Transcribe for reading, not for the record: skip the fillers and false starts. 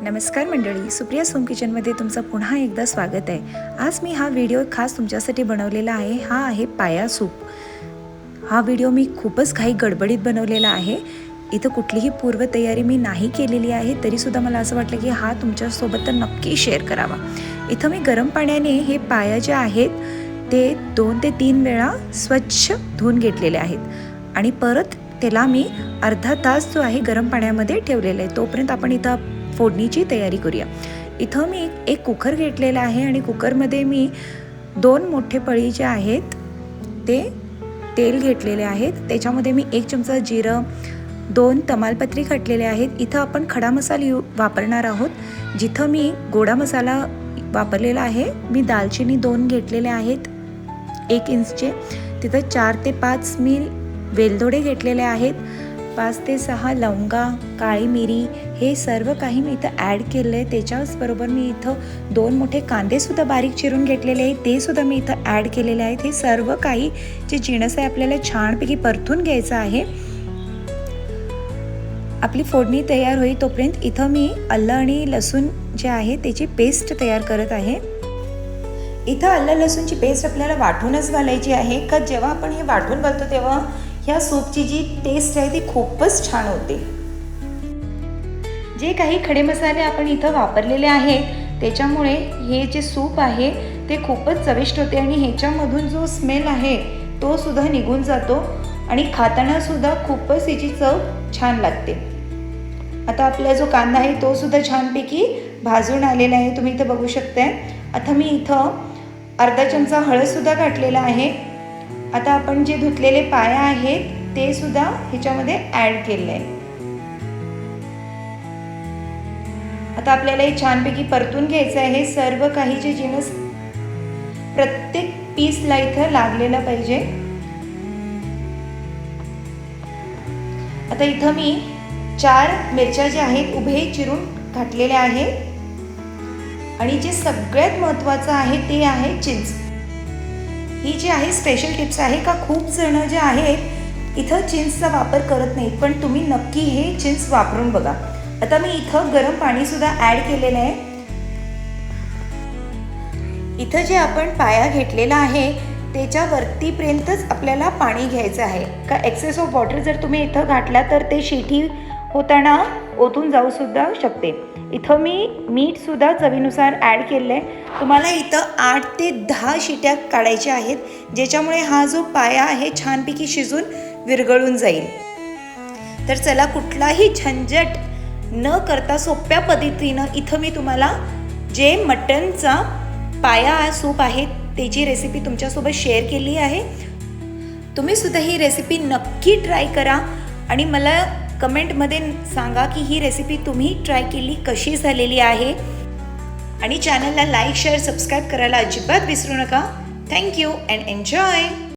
नमस्कार मंडळी, सुप्रिया सोम किचनमध्ये तुमचं पुन्हा एकदा स्वागत आहे। आज मी हा व्हिडिओ खास तुमच्यासाठी बनवलेला आहे। हा आहे पाया सूप। हा व्हिडिओ मी खूपच घाई गडबडीत बनवलेला आहे। इथं कुठलीही पूर्वतयारी मी नाही केलेली आहे, तरीसुद्धा मला असं वाटलं की हा तुमच्यासोबत तर नक्की शेअर करावा। इथं मी गरम पाण्याने हे पाया जे आहेत ते 2 ते 3 वेळा स्वच्छ धुवून घेतलेले आहेत आणि परत त्याला मी अर्धा तास जो आहे गरम पाण्यामध्ये ठेवलेला आहे। तोपर्यंत आपण इथं फोडणीची तयारी करूया। इथं मी एक कुकर घेतलेला आहे आणि कुकरमध्ये मी 2 मोठे पळी जे आहेत ते तेल घेतलेले आहेत। त्याच्यामध्ये मी 1 चमचा जिरं, 2 तमालपत्री घातलेले आहेत। इथं आपण खडा मसाला वापरणार आहोत। जिथं मी गोडा मसाला वापरलेला आहे, मी दालचिनी 2 घेतलेले आहेत 1 इंचचे। तिथं 4 ते 5 मी वेलदोडे घेतलेले आहेत, 5 ते 6 लवंगा, काळी मिरी, हे सर्व काही मी इथं ॲड केलं आहे। त्याच्याचबरोबर मी इथं 2 मोठे कांदेसुद्धा बारीक चिरून घेतलेले आहेत, ते सुद्धा मी इथं ॲड केलेले आहेत। हे सर्व काही जे जिन्नस आहे आपल्याला छानपैकी परतून घ्यायचं आहे। आपली फोडणी तयार होईल तोपर्यंत इथं मी आलं आणि लसूण जे आहे त्याची पेस्ट तयार करत आहे। इथं आलं लसूणची पेस्ट आपल्याला वाटूनच घालायची आहे, का जेव्हा आपण हे वाटून घालतो तेव्हा ह्या सूपची जी टेस्ट आहे ती खूपच छान होते। जे काही खडे मसाले आपण इथं वापरलेले आहेत त्याच्यामुळे हे जे सूप आहे ते खूपच चविष्ट होते आणि ह्याच्यामधून जो स्मेल आहे तो सुद्धा निघून जातो आणि खाताना सुद्धा खूपच याची चव छान लागते। आता आपला जो कांदा आहे तो सुद्धा छानपैकी भाजून आलेला आहे, तुम्ही इथं बघू शकताय। आता मी इथं अर्धा चमचा हळद सुद्धा घातलेला आहे। आता आपण जे धुतलेले पाया आहेत ते सुद्धा ह्याच्यामध्ये ॲड केले आहे। आता आपल्याला हे छानपैकी परतून घ्यायचं आहे। सर्व काही जे जिन्नस प्रत्येक पीसला इथं लागलेला पाहिजे। आता इथं मी 4 मिरच्या ज्या आहेत उभे चिरून घातलेल्या आहेत आणि जे सगळ्यात महत्त्वाचं आहे ते आहे चिंच। ही जी आहे स्पेशल टिप्स आहे, का खूप जण जे आहेत इथं चिंचचा वापर करत नाहीत, पण तुम्ही नक्की हे चिंच वापरून बघा। आता मी इथं गरम पाणी सुद्धा ॲड केलेलं आहे। इथं जे आपण पाया घेतलेला आहे त्याच्या वरतीपर्यंतच आपल्याला पाणी घ्यायचं आहे, का एक्सेस ऑफ वॉटर जर तुम्ही इथं घातला तर ते शिटी होताना ओतून जाऊ सुद्धा शकते। इथं मी मीठ सुद्धा चवीनुसार ॲड केलं आहे। तुम्हाला इथं 8 ते 10 शिट्या काढायच्या आहेत, ज्याच्यामुळे हा जो पाया आहे छानपैकी शिजून विरघळून जाईल। तर चला, कुठलाही झंझट न करता सोप्या पद्धतीनं इथं मी तुम्हाला जे मटनचा पाया सूप आहे त्याची रेसिपी तुमच्यासोबत शेअर केली आहे। तुम्ही सुद्धा ही रेसिपी नक्की ट्राय करा आणि मला कमेंटमध्ये सांगा की ही रेसिपी तुम्ही ट्राय केली कशी झालेली आहे। आणि चॅनलला लाईक, शेअर, सबस्क्राईब करायला अजिबात विसरू नका। Thank you and enjoy.